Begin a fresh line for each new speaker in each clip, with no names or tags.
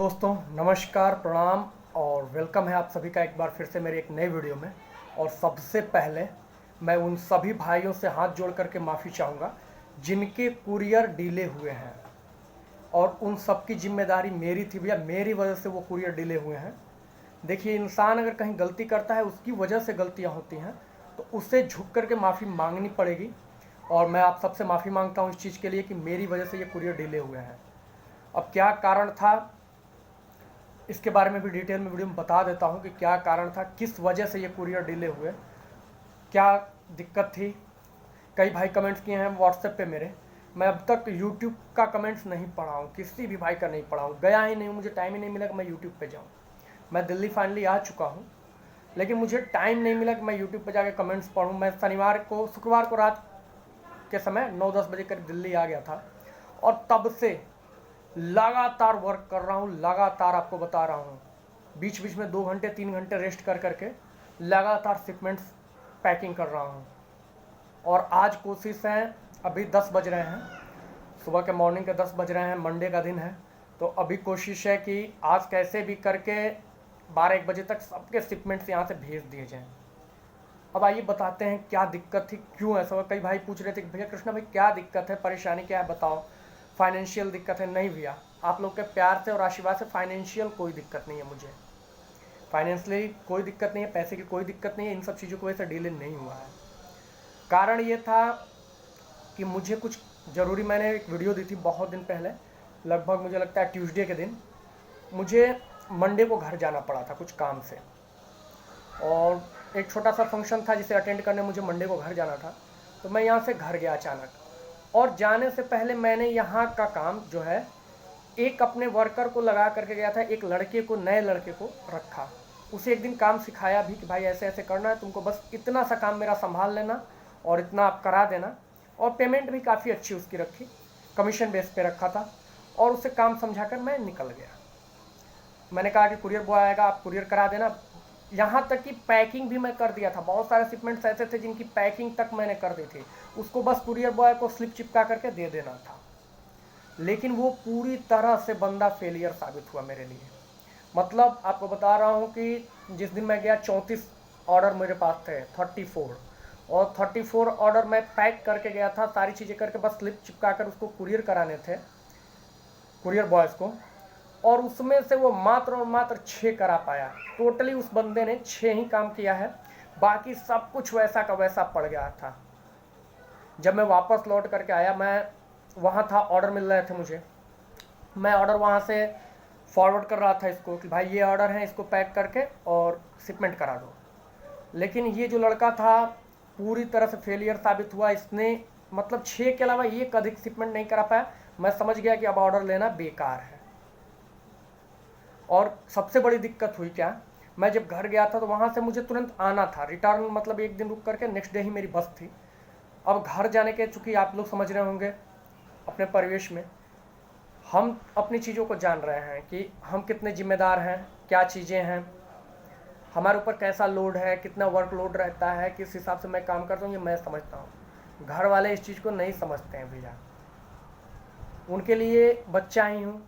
दोस्तों नमस्कार प्रणाम और वेलकम है आप सभी का एक बार फिर से मेरे एक नए वीडियो में। और सबसे पहले मैं उन सभी भाइयों से हाथ जोड़ करके माफ़ी चाहूँगा जिनके कुरियर डिले हुए हैं, और उन सब की जिम्मेदारी मेरी थी भैया, मेरी वजह से वो कुरियर डिले हुए हैं। देखिए, इंसान अगर कहीं गलती करता है, उसकी वजह से गलतियाँ होती हैं, तो उसे झुक करके माफ़ी मांगनी पड़ेगी। और मैं आप सबसे माफ़ी मांगता हूँ इस चीज़ के लिए कि मेरी वजह से ये कुरियर डिले हुए हैं। अब क्या कारण था, इसके बारे में भी डिटेल में वीडियो में बता देता हूँ कि क्या कारण था, किस वजह से ये कुरियर डिले हुए, क्या दिक्कत थी। कई भाई कमेंट्स किए हैं व्हाट्सएप पे मेरे, मैं अब तक यूट्यूब का कमेंट्स नहीं पढ़ा हूँ, किसी भी भाई का नहीं पढ़ा हूँ, गया ही नहीं, मुझे टाइम ही नहीं मिला कि मैं यूट्यूब पे जाऊँ। मैं दिल्ली फाइनली आ चुका हूँ, लेकिन मुझे टाइम नहीं मिला कि मैं यूट्यूब पे जाके कमेंट्स पढ़ूँ। मैं शुक्रवार को रात के समय 9-10 बजे करीब दिल्ली आ गया था, और तब से लगातार वर्क कर रहा हूँ, लगातार आपको बता रहा हूँ, बीच बीच में 2 घंटे 3 घंटे रेस्ट कर करके लगातार शिपमेंट्स पैकिंग कर रहा हूँ। और आज कोशिश है, अभी 10 बज रहे हैं, सुबह के मॉर्निंग के 10 बज रहे हैं, मंडे का दिन है, तो अभी कोशिश है कि आज कैसे भी करके 12-1 बजे तक सबके शिपमेंट्स यहाँ से भेज दिए जाएँ। अब आइए बताते हैं क्या दिक्कत थी, क्यों ऐसा हुआ। कई भाई पूछ रहे थे कि भैया कृष्णा भाई क्या दिक्कत है, परेशानी क्या है, बताओ, फाइनेंशियल दिक्कत है। नहीं भैया, आप लोग के प्यार से और आशीर्वाद से फाइनेंशियल कोई दिक्कत नहीं है, मुझे फाइनेंशियली कोई दिक्कत नहीं है, पैसे की कोई दिक्कत नहीं है, इन सब चीज़ों की वजह से डिले नहीं हुआ है। कारण ये था कि मुझे कुछ ज़रूरी, मैंने एक वीडियो दी थी बहुत दिन पहले, लगभग मुझे लगता है ट्यूसडे के दिन, मुझे मंडे को घर जाना पड़ा था कुछ काम से, और एक छोटा सा फंक्शन था जिसे अटेंड करने मुझे मंडे को घर जाना था। तो मैं यहाँ से घर गया अचानक, और जाने से पहले मैंने यहाँ का काम जो है, एक अपने वर्कर को लगा करके गया था, एक लड़के को, नए लड़के को रखा, उसे एक दिन काम सिखाया भी कि भाई ऐसे ऐसे करना है, तुमको बस इतना सा काम मेरा संभाल लेना और इतना आप करा देना। और पेमेंट भी काफ़ी अच्छी उसकी रखी, कमीशन बेस पे रखा था, और उसे काम समझा कर मैं निकल गया। मैंने कहा कि कुरियर बॉय आएगा, आप कुरियर करा देना। यहाँ तक कि पैकिंग भी मैं कर दिया था, बहुत सारे शिपमेंट्स ऐसे थे जिनकी पैकिंग तक मैंने कर दी थी, उसको बस कुरियर बॉय को स्लिप चिपका करके दे देना था। लेकिन वो पूरी तरह से बंदा फेलियर साबित हुआ मेरे लिए। मतलब आपको बता रहा हूँ कि जिस दिन मैं गया 34 ऑर्डर मेरे पास थे, 34, और 34 ऑर्डर मैं पैक करके गया था, सारी चीज़ें करके बस स्लिप चिपका कर उसको कुरियर कराने थे कुरियर बॉयज़ को, और उसमें से वो मात्र और मात्र 6 करा पाया। टोटली उस बंदे ने 6 ही काम किया है, बाकी सब कुछ वैसा का वैसा पड़ गया था। जब मैं वापस लौट करके आया, मैं वहाँ था, ऑर्डर मिल रहे थे मुझे, मैं ऑर्डर वहाँ से फॉरवर्ड कर रहा था इसको कि भाई ये ऑर्डर है, इसको पैक करके और शिपमेंट करा दो। लेकिन ये जो लड़का था पूरी तरह से फेलियर साबित हुआ, इसने मतलब 6 के अलावा एक अधिक शिपमेंट नहीं करा पाया। मैं समझ गया कि अब ऑर्डर लेना बेकार है। और सबसे बड़ी दिक्कत हुई क्या, मैं जब घर गया था तो वहाँ से मुझे तुरंत आना था, रिटर्न मतलब एक दिन रुक करके नेक्स्ट डे ही मेरी बस थी। अब घर जाने के, चूँकि आप लोग समझ रहे होंगे अपने परिवेश में, हम अपनी चीज़ों को जान रहे हैं कि हम कितने जिम्मेदार हैं, क्या चीज़ें हैं, हमारे ऊपर कैसा लोड है, कितना वर्क लोड रहता है, किस हिसाब से मैं काम करता हूँ, ये मैं समझता हूँ। घर वाले इस चीज़ को नहीं समझते हैं भैया, उनके लिए बच्चा ही हूँ,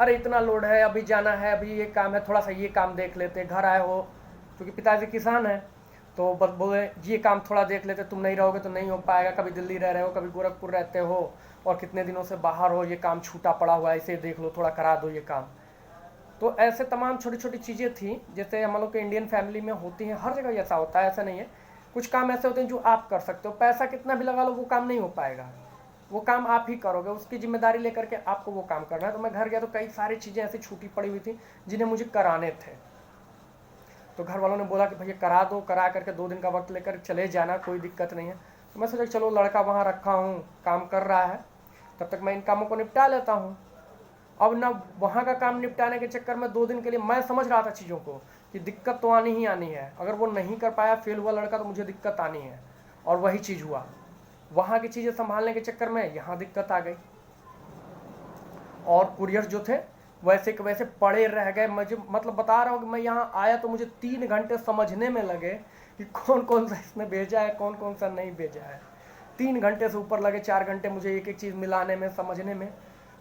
अरे इतना लोड है, अभी जाना है, अभी ये काम है, थोड़ा सा ये काम देख लेते, घर आए हो, क्योंकि पिताजी किसान हैं, तो बस बोले ये काम थोड़ा देख लेते, तुम नहीं रहोगे तो नहीं हो पाएगा, कभी दिल्ली रह रहे हो, कभी गोरखपुर रहते हो, और कितने दिनों से बाहर हो, ये काम छूटा पड़ा हुआ है, इसे देख लो, थोड़ा करा दो ये काम। तो ऐसे तमाम छोटी छोटी चीज़ें थी, जैसे हम लोग के इंडियन फैमिली में होती हैं, हर जगह ऐसा होता है, ऐसा नहीं है, कुछ काम ऐसे होते हैं जो आप कर सकते हो, पैसा कितना भी लगा लो वो काम नहीं हो पाएगा, वो काम आप ही करोगे, उसकी जिम्मेदारी लेकर के आपको वो काम करना है। तो मैं घर गया तो कई सारी चीज़ें ऐसी छूटी पड़ी हुई थी जिन्हें मुझे कराने थे। तो घर वालों ने बोला कि भैया करा दो, करा करके 2 दिन का वक्त लेकर चले जाना, कोई दिक्कत नहीं है। तो मैं सोचा चलो लड़का वहाँ रखा हूँ, काम कर रहा है, तब तक मैं इन कामों को निपटा लेता हूँ। अब ना वहाँ का काम निपटाने के चक्कर में 2 दिन के लिए मैं समझ रहा था चीज़ों को कि दिक्कत तो आनी ही आनी है, अगर वो नहीं कर पाया, फेल हुआ लड़का, तो मुझे दिक्कत आनी है, और वही चीज़ हुआ। वहाँ की चीज़ें संभालने के चक्कर में यहाँ दिक्कत आ गई, और कुरियर जो थे वैसे के वैसे पड़े रह गए। मुझे मतलब बता रहा हूँ कि मैं यहाँ आया तो मुझे 3 घंटे समझने में लगे कि कौन कौन सा इसने भेजा है, कौन कौन सा नहीं भेजा है। 3 घंटे से ऊपर लगे, 4 घंटे मुझे एक एक चीज़ मिलाने में, समझने में।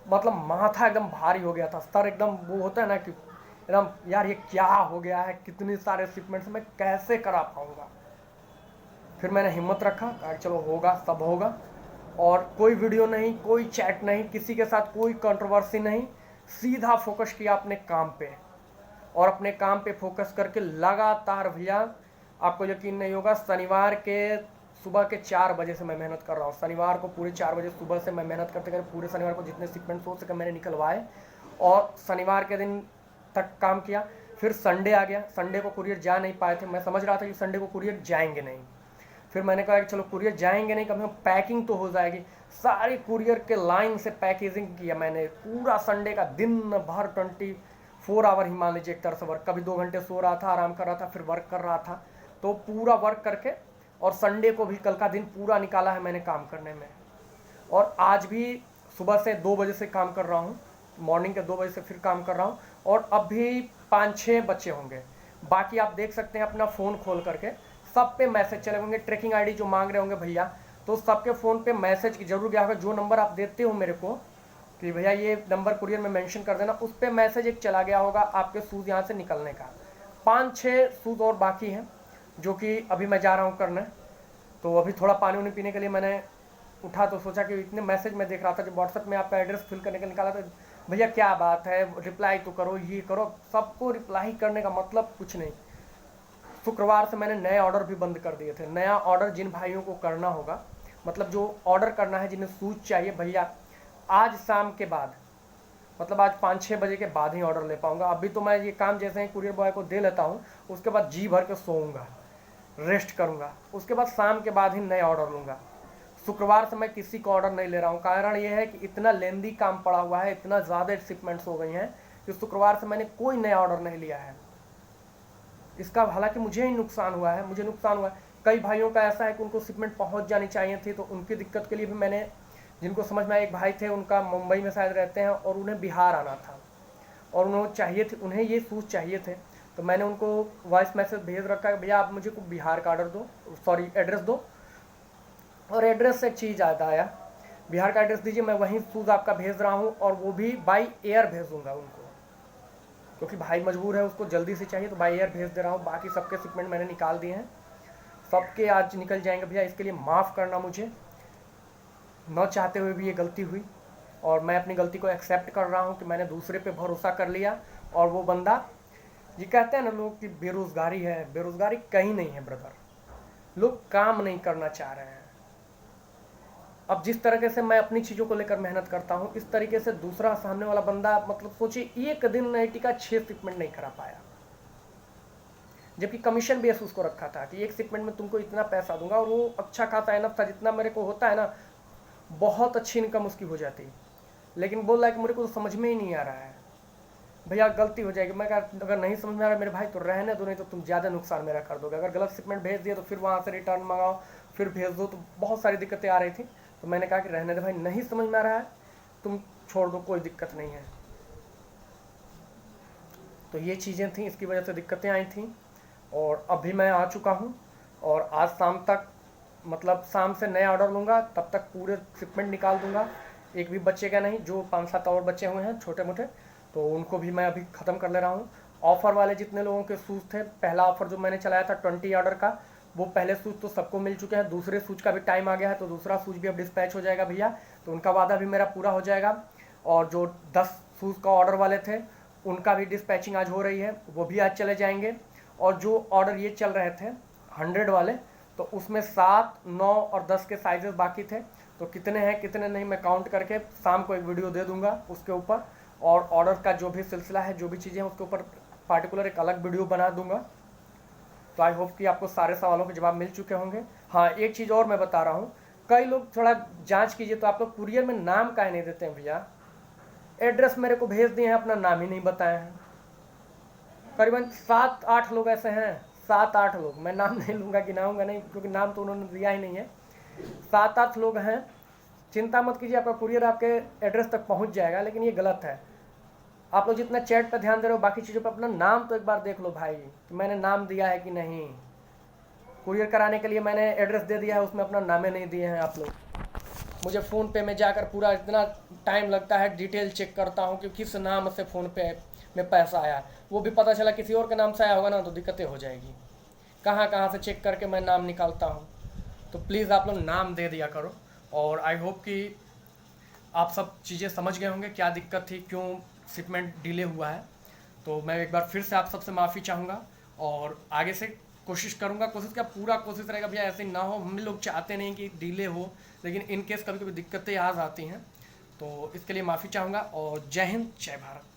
मतलब माथा एकदम भारी हो गया था, सर एकदम वो होता है ना कि एकदम यार ये क्या हो गया है, कितने सारे शिपमेंट्स मैं कैसे करा पाऊँगा। फिर मैंने हिम्मत रखा, कहा चलो होगा, सब होगा। और कोई वीडियो नहीं, कोई चैट नहीं, किसी के साथ कोई कंट्रोवर्सी नहीं, सीधा फोकस किया अपने काम पे। और अपने काम पे फोकस करके लगातार भैया, आपको यकीन नहीं होगा, शनिवार के सुबह के 4 बजे से मैं मेहनत कर रहा हूँ। शनिवार को पूरे 4 बजे सुबह से मैं मेहनत करते करते पूरे शनिवार को जितने शिपमेंट्स हो सके मैंने निकलवाए और शनिवार के दिन तक काम किया। फिर संडे आ गया, संडे को कुरियर जा नहीं पाए थे, मैं समझ रहा था कि संडे को कुरियर जाएंगे नहीं। फिर मैंने कहा कि चलो कुरियर जाएंगे नहीं, कम से कम पैकिंग तो हो जाएगी। सारी कुरियर के लाइन से पैकेजिंग किया मैंने, पूरा संडे का दिन भर 24 आवर ही मान लीजिए एक तरह से वर्क। कभी 2 घंटे सो रहा था, आराम कर रहा था, फिर वर्क कर रहा था। तो पूरा वर्क करके और संडे को भी कल का दिन पूरा निकाला है मैंने काम करने में। और आज भी सुबह से 2 बजे से काम कर रहा हूँ, मॉर्निंग के 2 बजे से फिर काम कर रहा हूँ। और अभी 5-6 बच्चे होंगे, बाकी आप देख सकते हैं अपना फ़ोन खोल करके, सब पे मैसेज चले होंगे, ट्रैकिंग आईडी जो मांग रहे होंगे भैया, तो सबके फ़ोन पे मैसेज जरूर गया होगा। जो नंबर आप देते हो मेरे को कि भैया ये नंबर कुरियर में मेंशन कर देना, उस पर मैसेज एक चला गया होगा आपके शूज़ यहाँ से निकलने का। 5-6 शूज़ और बाकी हैं जो कि अभी मैं जा रहा हूँ करने। तो अभी थोड़ा पानी उनी पीने के लिए मैंने उठा तो सोचा कि इतने मैसेज मैं देख रहा था, जब व्हाट्सएप में आपका एड्रेस फिल करने का निकाला तो भैया क्या बात है, रिप्लाई तो करो, ये करो। सबको रिप्लाई करने का मतलब कुछ नहीं। शुक्रवार से मैंने नए ऑर्डर भी बंद कर दिए थे। नया ऑर्डर जिन भाइयों को करना होगा, मतलब जो ऑर्डर करना है, जिन्हें शूज चाहिए भैया, आज शाम के बाद, मतलब आज 5-6 बजे के बाद ही ऑर्डर ले पाऊंगा। अभी तो मैं ये काम जैसे ही कुरियर बॉय को दे लेता हूँ, उसके बाद जी भर के सोऊंगा, रेस्ट करूंगा, उसके बाद शाम के बाद ही नए ऑर्डर लूँगा। शुक्रवार से मैं किसी को ऑर्डर नहीं ले रहा हूँ। कारण ये है कि इतना लेंदी काम पड़ा हुआ है, इतना ज़्यादा शिपमेंट्स हो गई हैं कि शुक्रवार से मैंने कोई नया ऑर्डर नहीं लिया है। इसका हालांकि मुझे ही नुकसान हुआ है, मुझे नुकसान हुआ है। कई भाइयों का ऐसा है कि उनको शिपमेंट पहुंच जानी चाहिए थी, तो उनकी दिक्कत के लिए भी मैंने, जिनको समझ में आया, एक भाई थे उनका मुंबई में शायद रहते हैं और उन्हें बिहार आना था और उन्हें चाहिए थे, उन्हें ये शूज़ चाहिए थे। तो मैंने उनको वॉइस मैसेज भेज रखा है, भैया आप मुझे को बिहार का ऑर्डर दो, सॉरी एड्रेस दो। और एड्रेस से एक चीज़ आता आया, बिहार का एड्रेस दीजिए, मैं वहीं शूज़ आपका भेज रहा हूँ और वो भी बाई एयर भेज दूँगा उनको, क्योंकि भाई मजबूर है, उसको जल्दी से चाहिए, तो बाई एयर भेज दे रहा हूँ। बाकी सबके शिपमेंट मैंने निकाल दिए हैं, सबके आज निकल जाएंगे भैया। इसके लिए माफ़ करना, मुझे न चाहते हुए भी ये गलती हुई और मैं अपनी गलती को एक्सेप्ट कर रहा हूँ कि मैंने दूसरे पे भरोसा कर लिया। और वो बंदा, ये कहते हैं ना लोग कि बेरोज़गारी है, बेरोज़गारी कहीं नहीं है ब्रदर, लोग काम नहीं करना चाह रहे हैं। अब जिस तरीके से मैं अपनी चीज़ों को लेकर मेहनत करता हूँ, इस तरीके से दूसरा सामने वाला बंदा, मतलब सोचिए एक दिन नहीं टिका, 6 शिपमेंट नहीं करा पाया, जबकि कमीशन बेस उसको रखा था कि एक शिपमेंट में तुमको इतना पैसा दूंगा। और वो अच्छा खासा इनफ था, जितना मेरे को होता है ना, बहुत अच्छी इनकम उसकी हो जाती। लेकिन बोल रहा है कि मेरे को तो समझ में ही नहीं आ रहा है भैया, गलती हो जाएगी। मैं कहा अगर नहीं समझ में आ रहा मेरे भाई तो रहने दो, नहीं तो तुम ज़्यादा नुकसान मेरा कर दोगे। अगर गलत शिपमेंट भेज दिया तो फिर वहाँ से रिटर्न मंगाओ, फिर भेज दो, तो बहुत सारी दिक्कतें आ रही थी। तो मैंने कहा कि रहने दे भाई, नहीं समझ में आ रहा है तुम छोड़ दो, कोई दिक्कत नहीं है। तो ये चीज़ें थी, इसकी वजह से दिक्कतें आई थी। और अभी मैं आ चुका हूँ और आज शाम तक, मतलब शाम से नया ऑर्डर लूँगा, तब तक पूरे शिपमेंट निकाल दूँगा, एक भी बचेगा नहीं। जो 5-7 और बचे हुए हैं छोटे मोटे, तो उनको भी मैं अभी ख़त्म कर ले रहा हूँ। ऑफ़र वाले जितने लोगों के शूज़ थे, पहला ऑफ़र जो मैंने चलाया था 20 ऑर्डर का, वो पहले शूज़ तो सबको मिल चुके हैं। दूसरे शूज़ का भी टाइम आ गया है, तो दूसरा शूज़ भी अब डिस्पैच हो जाएगा भैया, तो उनका वादा भी मेरा पूरा हो जाएगा। और जो 10 शूज़ का ऑर्डर वाले थे, उनका भी डिस्पैचिंग आज हो रही है, वो भी आज चले जाएंगे। और जो ऑर्डर ये चल रहे थे 100 वाले, तो उसमें 7, 9 और 10 के साइजेस बाकी थे। तो कितने हैं कितने नहीं मैं काउंट करके शाम को एक वीडियो दे दूंगा उसके ऊपर, और ऑर्डर का जो भी सिलसिला है, जो भी चीज़ें हैं, उसके ऊपर पार्टिकुलर एक अलग वीडियो बना दूंगा। तो आई होप कि आपको सारे सवालों के जवाब मिल चुके होंगे। हाँ, एक चीज़ और मैं बता रहा हूँ, कई लोग थोड़ा जांच कीजिए, तो आप लोग कुरियर में नाम काहे नहीं देते हैं भैया। एड्रेस मेरे को भेज दिए हैं, अपना नाम ही नहीं बताए हैं। करीबन 7-8 लोग ऐसे हैं, 7-8 लोग, मैं नाम नहीं लूँगा, गिनाऊंगा नहीं, क्योंकि नाम तो उन्होंने दिया ही नहीं है। 7-8 लोग हैं। चिंता मत कीजिए, आपका कुरियर आपके एड्रेस तक पहुंच जाएगा, लेकिन ये गलत है। आप लोग जितना चैट पर ध्यान दे रहे हो, बाकी चीज़ों पर अपना नाम तो एक बार देख लो भाई, कि मैंने नाम दिया है कि नहीं। कुरियर कराने के लिए मैंने एड्रेस दे दिया है, उसमें अपना नामे नहीं दिए हैं आप लोग। मुझे फ़ोन पे में जाकर पूरा इतना टाइम लगता है, डिटेल चेक करता हूँ कि किस नाम से फ़ोन पे में पैसा आया। वो भी पता चला किसी और के नाम से आया होगा ना तो दिक्कतें हो जाएगी। कहाँ कहाँ से चेक करके मैं नाम निकालता हूँ। तो प्लीज़ आप लोग नाम दे दिया करो। और आई होप कि आप सब चीज़ें समझ गए होंगे क्या दिक्कत थी, क्यों शिपमेंट डिले हुआ है। तो मैं एक बार फिर से आप सबसे माफ़ी चाहूँगा और आगे से कोशिश करूँगा, कोशिश का पूरा कोशिश रहेगा भैया ऐसे ना हो। हम लोग चाहते नहीं कि डिले हो, लेकिन इन केस कभी कभी दिक्कतें आ जाती हैं। तो इसके लिए माफ़ी चाहूँगा और जय हिंद, जय भारत।